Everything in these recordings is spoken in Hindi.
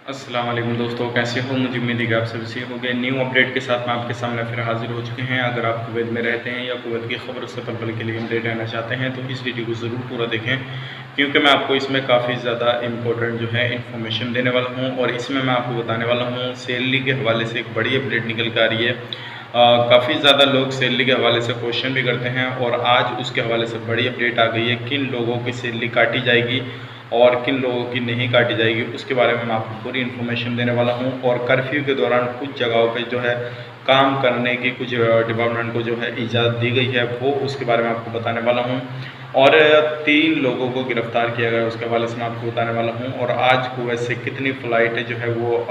अस्सलाम वालेकुम दोस्तों, कैसे हो? मुझे उम्मीद है कि आप सभी से हो गए। न्यू अपडेट के साथ मैं आपके सामने फिर हाजिर हो चुके हैं। अगर आप कुवैत में रहते हैं या कुवैत की खबर से पल पल के लिए अपडेट रहना चाहते हैं तो इस वीडियो को ज़रूर पूरा देखें, क्योंकि मैं आपको इसमें काफ़ी ज़्यादा इंपॉर्टेंट जो है इन्फॉर्मेशन देने वाला हूँ। और इसमें मैं आपको बताने वाला हूँ सैलरी के हवाले से एक बड़ी अपडेट निकल कर आ रही है। काफ़ी ज़्यादा लोग सैलरी के हवाले से क्वेश्चन भी करते हैं और आज उसके हवाले से बड़ी अपडेट आ गई है। किन लोगों की सैलरी काटी जाएगी और किन लोगों की नहीं काटी जाएगी, उसके बारे में मैं आपको पूरी इन्फॉर्मेशन देने वाला हूं। और कर्फ्यू के दौरान कुछ जगहों पे जो है काम करने की कुछ डिपार्टमेंट को जो है इजाज़त दी गई है, वो उसके बारे में आपको बताने वाला हूं। और 3 लोगों को गिरफ़्तार किया गया, उसके हवाले से मैं आपको बताने वाला हूं। और आज कुवैत से कितनी फ़्लाइटें जो है वो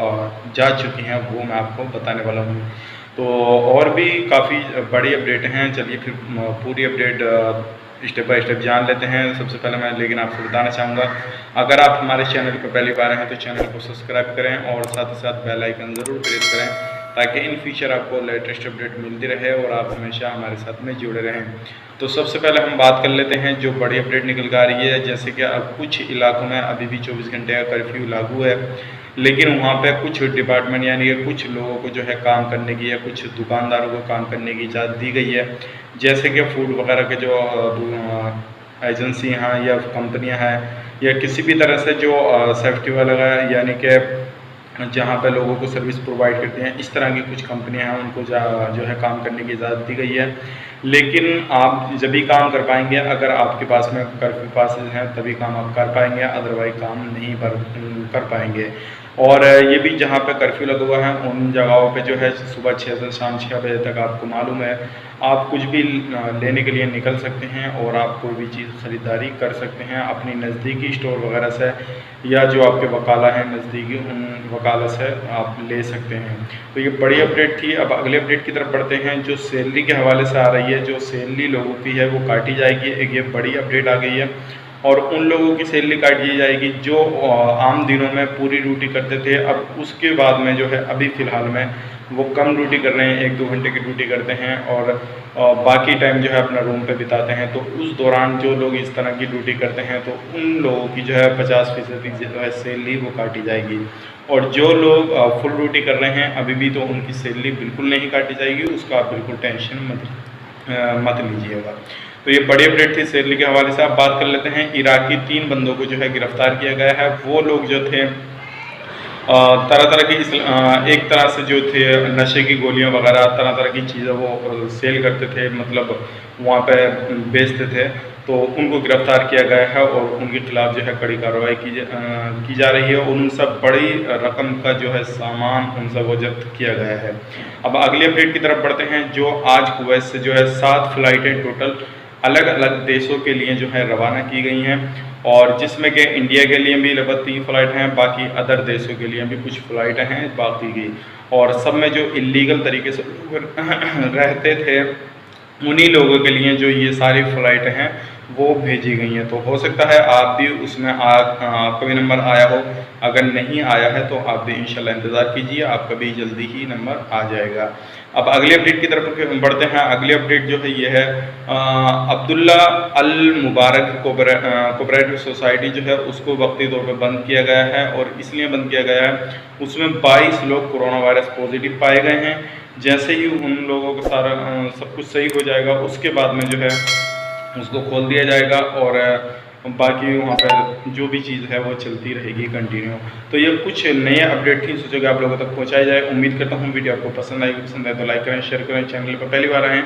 जा चुकी हैं, वो मैं आपको बताने वाला हूँ। तो और भी काफ़ी बड़ी अपडेट हैं। चलिए फिर पूरी अपडेट स्टेप बाय स्टेप जान लेते हैं। सबसे पहले मैं लेकिन आपको बताना चाहूँगा, अगर आप हमारे चैनल पर पहली बार हैं तो चैनल को सब्सक्राइब करें और साथ ही साथ बेल आइकन ज़रूर प्रेस करें, ताकि इन फ्यूचर आपको लेटेस्ट अपडेट मिलती रहे और आप हमेशा हमारे साथ में जुड़े रहें। तो सबसे पहले हम बात कर लेते हैं जो बड़ी अपडेट निकल कर आ रही है। जैसे कि अब कुछ इलाकों में अभी भी 24 घंटे का कर्फ्यू लागू है, लेकिन वहाँ पे कुछ डिपार्टमेंट यानी कि कुछ लोगों को जो है काम करने की या कुछ दुकानदारों को काम करने की इजाज़त दी गई है। जैसे कि फूड वगैरह के जो एजेंसी हैं या कंपनियां हैं या किसी भी तरह से जो सेफ्टी वाला यानी कि जहाँ पे लोगों को सर्विस प्रोवाइड करती हैं, इस तरह की कुछ कंपनियां हैं, उनको जो है काम करने की इजाज़त दी गई है। लेकिन आप जब भी काम कर पाएंगे, अगर आपके पास में कर्फ्यू पासेज हैं तभी काम आप कर पाएंगे, अदरवाइज काम नहीं कर पाएंगे। और ये भी जहाँ पे कर्फ्यू लगा हुआ है उन जगहों पे जो है सुबह 6 से शाम 6 बजे तक आपको मालूम है आप कुछ भी लेने के लिए निकल सकते हैं और आप कोई भी चीज़ ख़रीदारी कर सकते हैं अपनी नज़दीकी स्टोर वगैरह से, या जो आपके वकाला हैं नज़दीकी उन वकाला से आप ले सकते हैं। तो ये बड़ी अपडेट थी। अब अगले अपडेट की तरफ बढ़ते हैं। जो सैलरी के हवाले से आ रही है, जो सैलरी लोगों की है वो काटी जाएगी, एक ये बड़ी अपडेट आ गई है। और उन लोगों की सैलरी काट दी जाएगी जो आम दिनों में पूरी ड्यूटी करते थे। अब उसके बाद में जो है अभी फ़िलहाल में वो कम ड्यूटी कर रहे हैं, 1-2 घंटे की ड्यूटी करते हैं और बाकी टाइम जो है अपना रूम पे बिताते हैं। तो उस दौरान जो लोग इस तरह की ड्यूटी करते हैं तो उन लोगों की जो है 50% जो है सैलरी वो काटी जाएगी। और जो लोग फुल ड्यूटी कर रहे हैं अभी भी, तो उनकी सैलरी बिल्कुल नहीं काटी जाएगी, उसका आप बिल्कुल टेंशन मत लीजिएगा। तो ये बड़ी अपडेट थी सैलरी के हवाले से। आप बात कर लेते हैं इराकी 3 बंदों को जो है गिरफ्तार किया गया है। वो लोग जो थे तरह तरह की एक तरह से जो थे नशे की गोलियां वगैरह तरह तरह की चीज़ें वो सेल करते थे, मतलब वहाँ पे बेचते थे। तो उनको गिरफ्तार किया गया है और उनके खिलाफ जो है कड़ी कार्रवाई की जा रही है। और उन सब बड़ी रकम का जो है सामान उन सब को जब्त किया गया है। अब अगली अपडेट की तरफ बढ़ते हैं। जो आज कुवैत से जो है 7 फ्लाइटें टोटल अलग अलग देशों के लिए जो है रवाना की गई हैं, और जिसमें कि इंडिया के लिए भी लगभग 3 फ्लाइट हैं, बाकी अदर देशों के लिए भी कुछ फ्लाइटें हैं बाकी की। और सब में जो इलीगल तरीके से रहते थे उन्हीं लोगों के लिए जो ये सारी फ्लाइटें हैं वो भेजी गई हैं। तो हो सकता है आप भी उसमें आपका भी नंबर आया हो। अगर नहीं आया है तो आप भी इंशाल्लाह इंतज़ार कीजिए, आपका भी जल्दी ही नंबर आ जाएगा। अब अगले अपडेट की तरफ बढ़ते हैं। अगली अपडेट जो है ये है अब्दुल्ला अल मुबारक कोऑपरेटिव सोसाइटी जो है उसको वक्ती तौर पर बंद किया गया है। और इसलिए बंद किया गया है, उसमें 22 लोग कोरोना वायरस पॉजिटिव पाए गए हैं। जैसे ही उन लोगों का सारा सब कुछ सही हो जाएगा, उसके बाद में जो है उसको खोल दिया जाएगा और बाकी वहाँ पर जो भी चीज़ है वो चलती रहेगी कंटिन्यू। तो ये कुछ नए अपडेट थी, सोचो कि आप लोगों तक पहुँचाई जाए। उम्मीद करता हूँ वीडियो आपको पसंद आएगी। पसंद आए तो लाइक करें, शेयर करें। चैनल पर पहली बार आएँ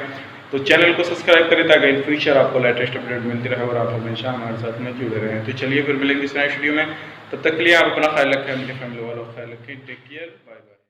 तो चैनल को सब्सक्राइब करें, ताकि इन फ्यूचर आपको लेटेस्ट अपडेट मिलती रहे और आप हमेशा हमारे साथ में जुड़े रहें। तो चलिए फिर मिलेंगे इस नए वीडियो में। तब तक के लिए आप अपना ख्याल रखें, अपनी फैमिली वालों का ख्याल रखें। Take care, bye bye.